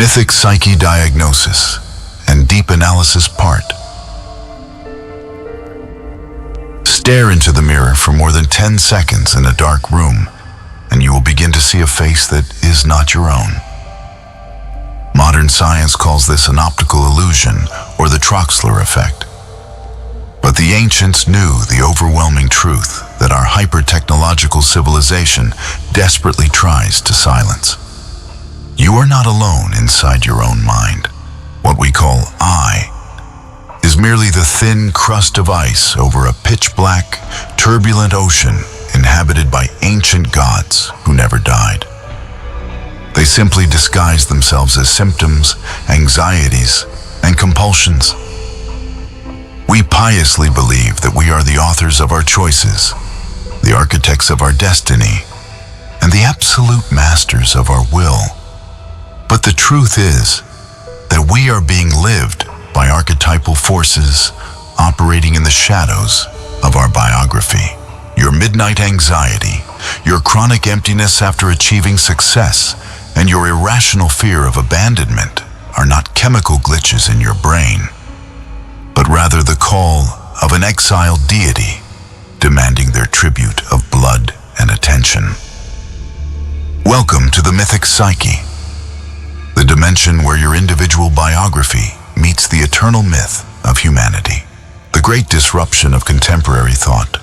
Mythic Psyche Diagnosis and Deep Analysis Part. Stare into the mirror for more than 10 seconds in a dark room, and you will begin to see a face that is not your own. Modern science calls this an optical illusion, or the Troxler effect. But the ancients knew the overwhelming truth that our hyper-technological civilization desperately tries to silence. You are not alone inside your own mind. What we call I is merely the thin crust of ice over a pitch-black, turbulent ocean inhabited by ancient gods who never died. They simply disguise themselves as symptoms, anxieties, and compulsions. We piously believe that we are the authors of our choices, the architects of our destiny, and the absolute masters of our will. But the truth is that we are being lived by archetypal forces operating in the shadows of our biography. Your midnight anxiety, your chronic emptiness after achieving success, and your irrational fear of abandonment are not chemical glitches in your brain, but rather the call of an exiled deity demanding their tribute of blood and attention. Welcome to the Mythic Psyche, the dimension where your individual biography meets the eternal myth of humanity. The great disruption of contemporary thought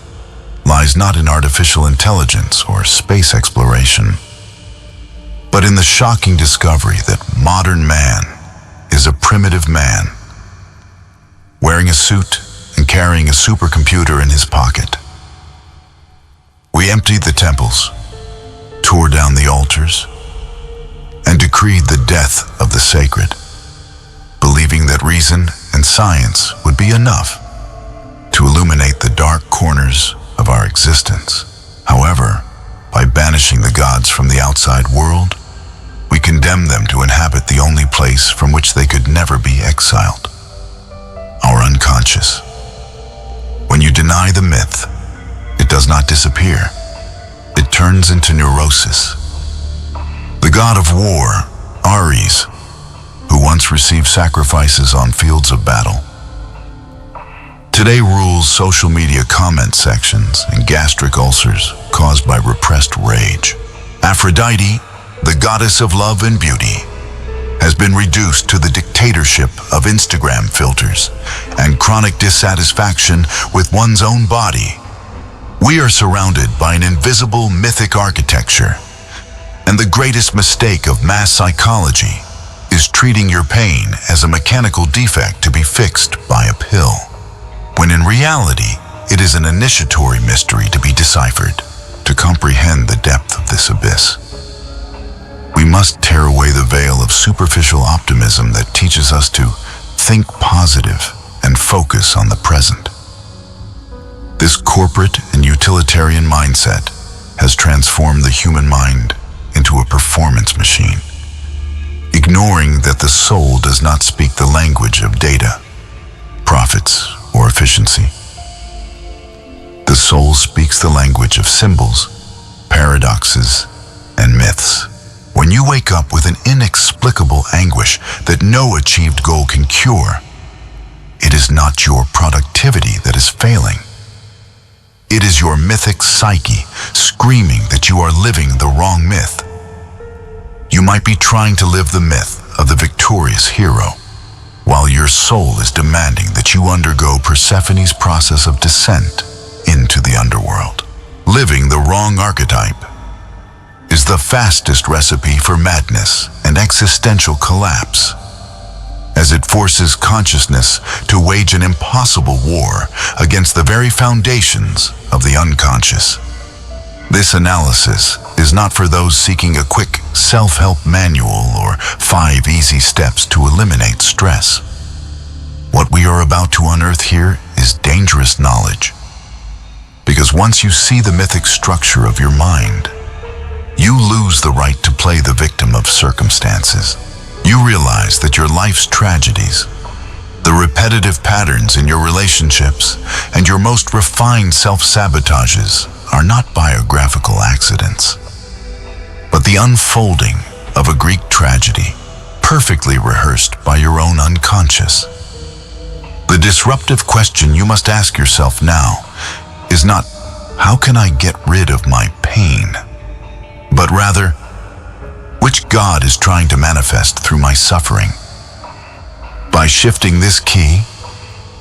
lies not in artificial intelligence or space exploration, but in the shocking discovery that modern man is a primitive man, wearing a suit and carrying a supercomputer in his pocket. We emptied the temples, tore down the altars, and decreed the death of the sacred, believing that reason and science would be enough to illuminate the dark corners of our existence. However, by banishing the gods from the outside world, we condemn them to inhabit the only place from which they could never be exiled, our unconscious. When you deny the myth, it does not disappear. It turns into neurosis. The god of war, Ares, who once received sacrifices on fields of battle, today rules social media comment sections and gastric ulcers caused by repressed rage. Aphrodite, the goddess of love and beauty, has been reduced to the dictatorship of Instagram filters and chronic dissatisfaction with one's own body. We are surrounded by an invisible mythic architecture, and the greatest mistake of mass psychology is treating your pain as a mechanical defect to be fixed by a pill, when in reality, it is an initiatory mystery to be deciphered. To comprehend the depth of this abyss, we must tear away the veil of superficial optimism that teaches us to think positive and focus on the present. This corporate and utilitarian mindset has transformed the human mind into a performance machine, ignoring that the soul does not speak the language of data, profits, or efficiency. The soul speaks the language of symbols, paradoxes, and myths. When you wake up with an inexplicable anguish that no achieved goal can cure, it is not your productivity that is failing. It is your mythic psyche screaming that you are living the wrong myth. You might be trying to live the myth of the victorious hero, while your soul is demanding that you undergo Persephone's process of descent into the underworld. Living the wrong archetype is the fastest recipe for madness and existential collapse, as it forces consciousness to wage an impossible war against the very foundations of the unconscious. This analysis is not for those seeking a quick self-help manual or 5 easy steps to eliminate stress. What we are about to unearth here is dangerous knowledge, because once you see the mythic structure of your mind, you lose the right to play the victim of circumstances. You realize that your life's tragedies, the repetitive patterns in your relationships, and your most refined self-sabotages are not biographical accidents, but the unfolding of a Greek tragedy perfectly rehearsed by your own unconscious. The disruptive question you must ask yourself now is not, how can I get rid of my pain? But rather, which God is trying to manifest through my suffering? By shifting this key,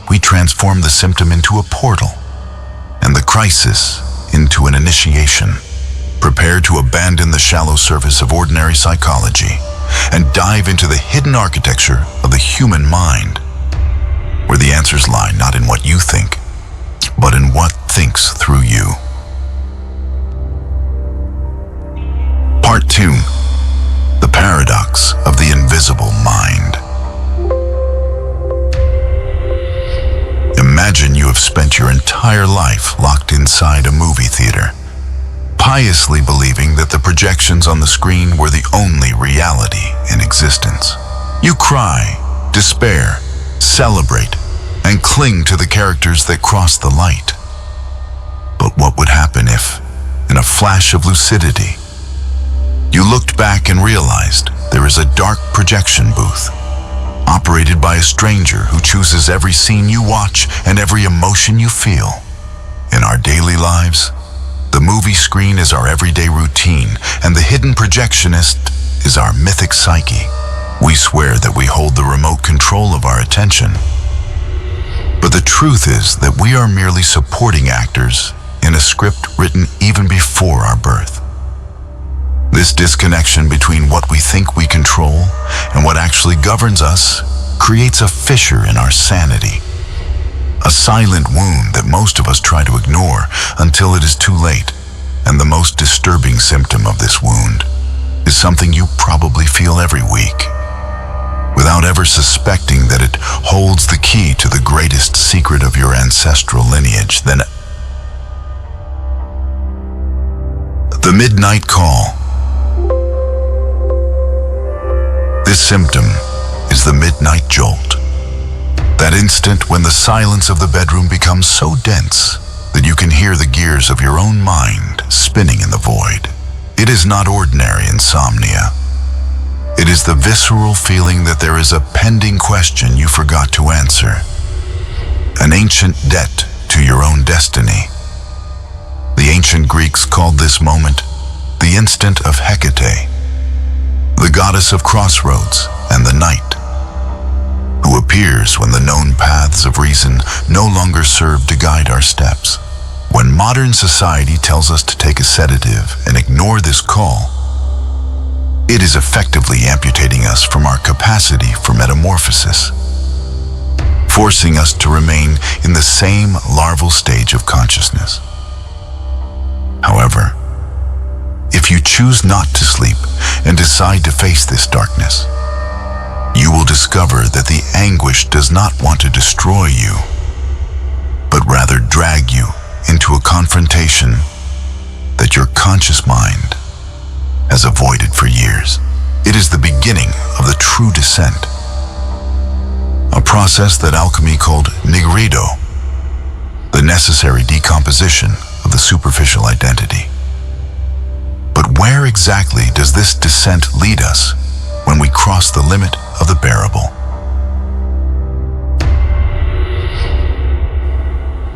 we transform the symptom into a portal, and the crisis into an initiation. Prepare to abandon the shallow surface of ordinary psychology and dive into the hidden architecture of the human mind, where the answers lie not in what you think, but in what thinks through you. Part 2. The Paradox of the Invisible Mind. Imagine you have spent your entire life locked inside a movie theater, piously believing that the projections on the screen were the only reality in existence. You cry, despair, celebrate, and cling to the characters that cross the light. But what would happen if, in a flash of lucidity, you looked back and realized there is a dark projection booth, operated by a stranger who chooses every scene you watch and every emotion you feel? In our daily lives, the movie screen is our everyday routine, and the hidden projectionist is our mythic psyche. We swear that we hold the remote control of our attention, but the truth is that we are merely supporting actors in a script written even before our birth. This disconnection between what we think we control and what actually governs us creates a fissure in our sanity, a silent wound that most of us try to ignore until it is too late. And the most disturbing symptom of this wound is something you probably feel every week, without ever suspecting that it holds the key to the greatest secret of your ancestral lineage. Then the midnight call. This symptom is the midnight jolt. That instant when the silence of the bedroom becomes so dense that you can hear the gears of your own mind spinning in the void. It is not ordinary insomnia. It is the visceral feeling that there is a pending question you forgot to answer, an ancient debt to your own destiny. The ancient Greeks called this moment the instant of Hecate, the goddess of crossroads and the night, who appears when the known paths of reason no longer serve to guide our steps. When modern society tells us to take a sedative and ignore this call, it is effectively amputating us from our capacity for metamorphosis, forcing us to remain in the same larval stage of consciousness. However, if you choose not to sleep and decide to face this darkness, you will discover that the anguish does not want to destroy you, but rather drag you into a confrontation that your conscious mind has avoided for years. It is the beginning of the true descent, a process that alchemy called nigredo, the necessary decomposition of the superficial identity. But where exactly does this descent lead us when we cross the limit of the bearable?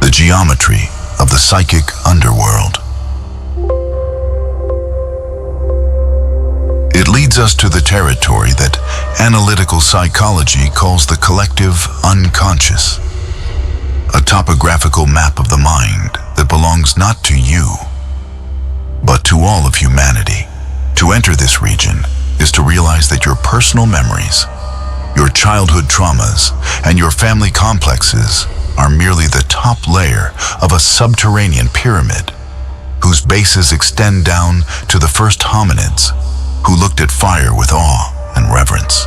The geometry of the psychic underworld. It leads us to the territory that analytical psychology calls the collective unconscious, a topographical map of the mind that belongs not to you, but to all of humanity. To enter this region is to realize that your personal memories, your childhood traumas, and your family complexes are merely the top layer of a subterranean pyramid whose bases extend down to the first hominids who looked at fire with awe and reverence.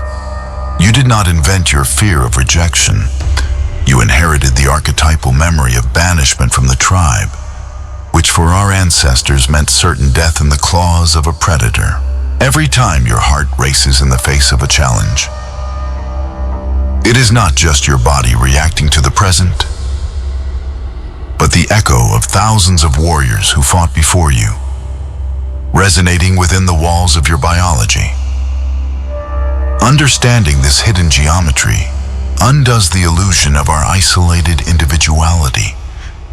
You did not invent your fear of rejection. You inherited the archetypal memory of banishment from the tribe, which for our ancestors meant certain death in the claws of a predator. Every time your heart races in the face of a challenge, it is not just your body reacting to the present, but the echo of thousands of warriors who fought before you, resonating within the walls of your biology. Understanding this hidden geometry undoes the illusion of our isolated individuality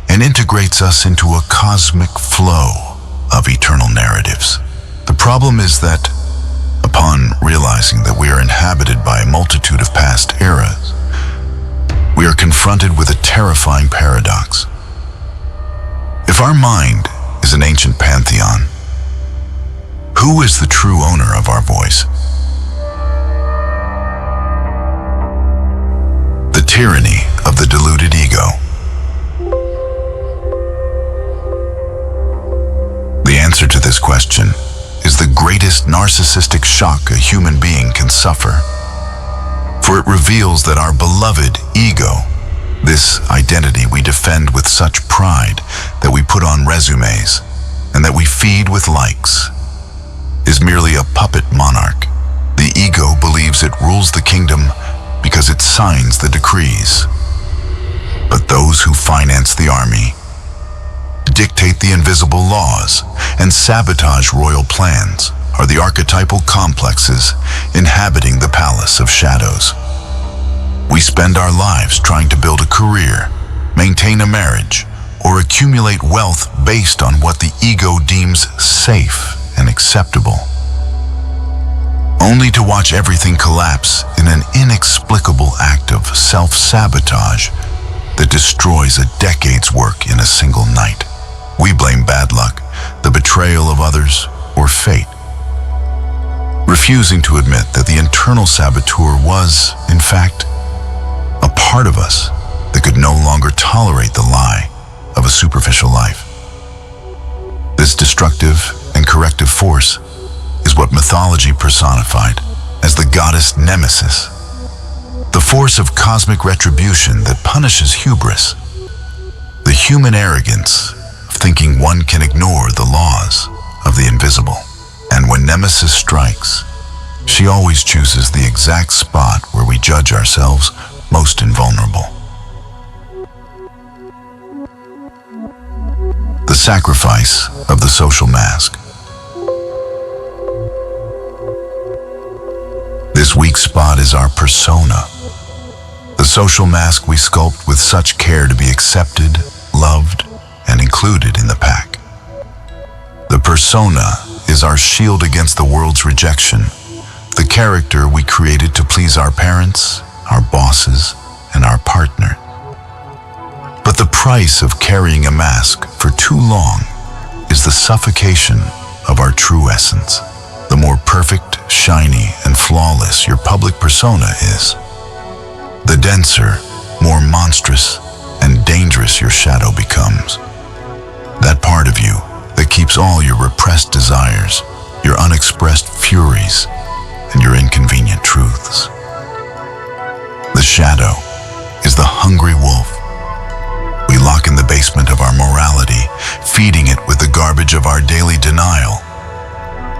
and integrates us into a cosmic flow of eternal narratives. The problem is that, upon realizing that we are inhabited by a multitude of past eras, we are confronted with a terrifying paradox. If our mind is an ancient pantheon, who is the true owner of our voice? The tyranny of the deluded ego. The answer to this question is the greatest narcissistic shock a human being can suffer, for it reveals that our beloved ego, this identity we defend with such pride that we put on resumes and that we feed with likes, is merely a puppet monarch. The ego believes it rules the kingdom because it signs the decrees. But those who finance the army, dictate the invisible laws, and sabotage royal plans are the archetypal complexes inhabiting the palace of shadows. We spend our lives trying to build a career, maintain a marriage, or accumulate wealth based on what the ego deems safe and acceptable, only to watch everything collapse in an inexplicable act of self-sabotage that destroys a decade's work in a single night. We blame bad luck, the betrayal of others, or fate, refusing to admit that the internal saboteur was, in fact, a part of us that could no longer tolerate the lie of a superficial life. This destructive and corrective force is what mythology personified as the goddess Nemesis, the force of cosmic retribution that punishes hubris, the human arrogance of thinking one can ignore the laws of the invisible. And when Nemesis strikes, she always chooses the exact spot where we judge ourselves most invulnerable. The sacrifice of the social mask. This weak spot is our persona, the social mask we sculpt with such care to be accepted, loved, and included in the pack. The persona is our shield against the world's rejection, the character we created to please our parents, our bosses, and our partner. But the price of carrying a mask for too long is the suffocation of our true essence. The more perfect, shiny, and flawless your public persona is, the denser, more monstrous, and dangerous your shadow becomes. That part of you that keeps all your repressed desires, your unexpressed furies, and your inconvenient truths. The shadow is the hungry wolf. We lock in the basement of our morality, feeding it with the garbage of our daily denial,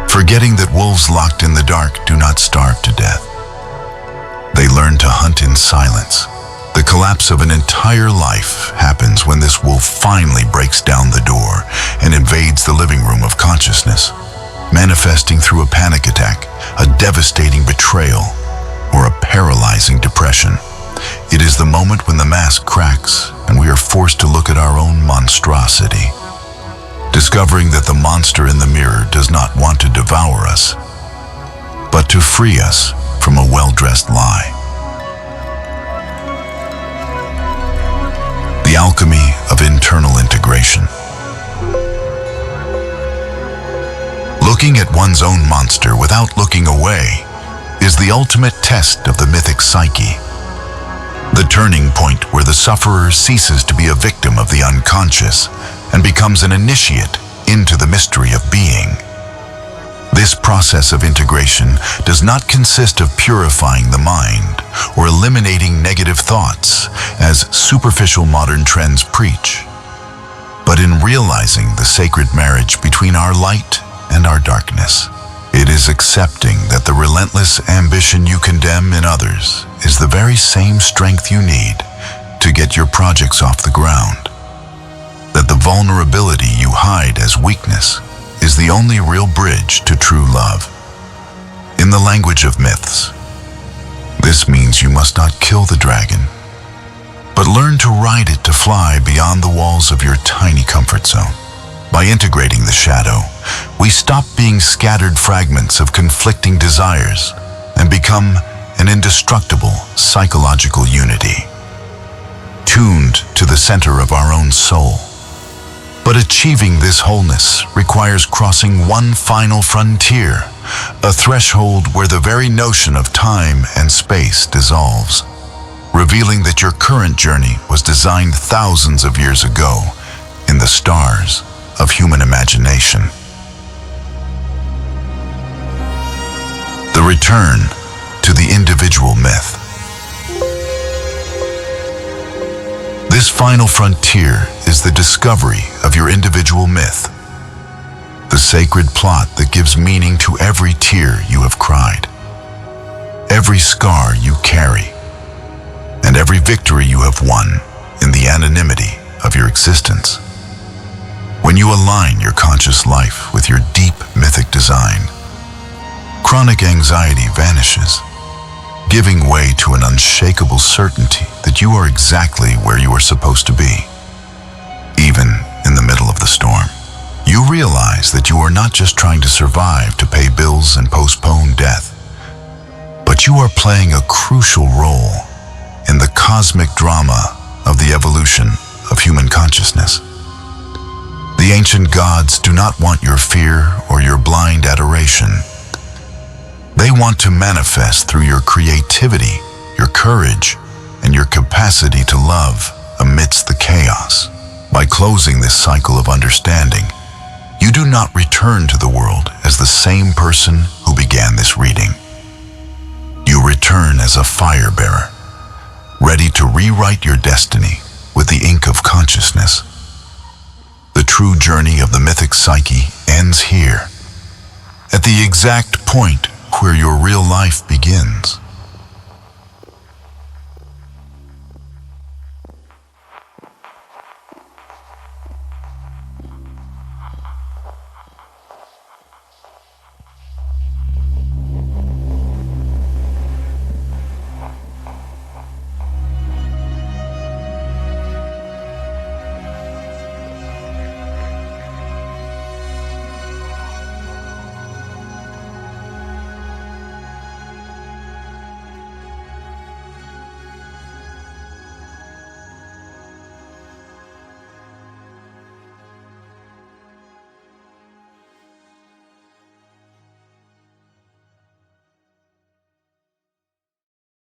forgetting that wolves locked in the dark do not starve to death. They learn to hunt in silence. The collapse of an entire life happens when this wolf finally breaks down the door and invades the living room of consciousness, manifesting through a panic attack, a devastating betrayal, or a paralyzing depression. It is the moment when the mask cracks and we are forced to look at our own monstrosity, discovering that the monster in the mirror does not want to devour us, but to free us from a well-dressed lie. The alchemy of internal integration. Looking at one's own monster without looking away is the ultimate test of the mythic psyche, the turning point where the sufferer ceases to be a victim of the unconscious and becomes an initiate into the mystery of being. This process of integration does not consist of purifying the mind or eliminating negative thoughts, as superficial modern trends preach, but in realizing the sacred marriage between our light and our darkness. It is accepting that the relentless ambition you condemn in others is the very same strength you need to get your projects off the ground. That the vulnerability you hide as weakness is the only real bridge to true love. In the language of myths, This means you must not kill the dragon, but learn to ride it to fly beyond the walls of your tiny comfort zone. By integrating the shadow, we stop being scattered fragments of conflicting desires and become an indestructible psychological unity, tuned to the center of our own soul. But achieving this wholeness requires crossing one final frontier, a threshold where the very notion of time and space dissolves, revealing that your current journey was designed thousands of years ago in the stars of human imagination. The return to the individual myth. This final frontier is the discovery of your individual myth, the sacred plot that gives meaning to every tear you have cried, every scar you carry, and every victory you have won in the anonymity of your existence. When you align your conscious life with your deep mythic design, chronic anxiety vanishes, giving way to an unshakable certainty that you are exactly where you are supposed to be. Even in the middle of the storm, you realize that you are not just trying to survive to pay bills and postpone death, but you are playing a crucial role in the cosmic drama of the evolution of human consciousness. The ancient gods do not want your fear or your blind adoration. They want to manifest through your creativity, your courage, and your capacity to love amidst the chaos. By closing this cycle of understanding, you do not return to the world as the same person who began this reading. You return as a fire bearer, ready to rewrite your destiny with the ink of consciousness. The true journey of the mythic psyche ends here, at the exact point where your real life begins.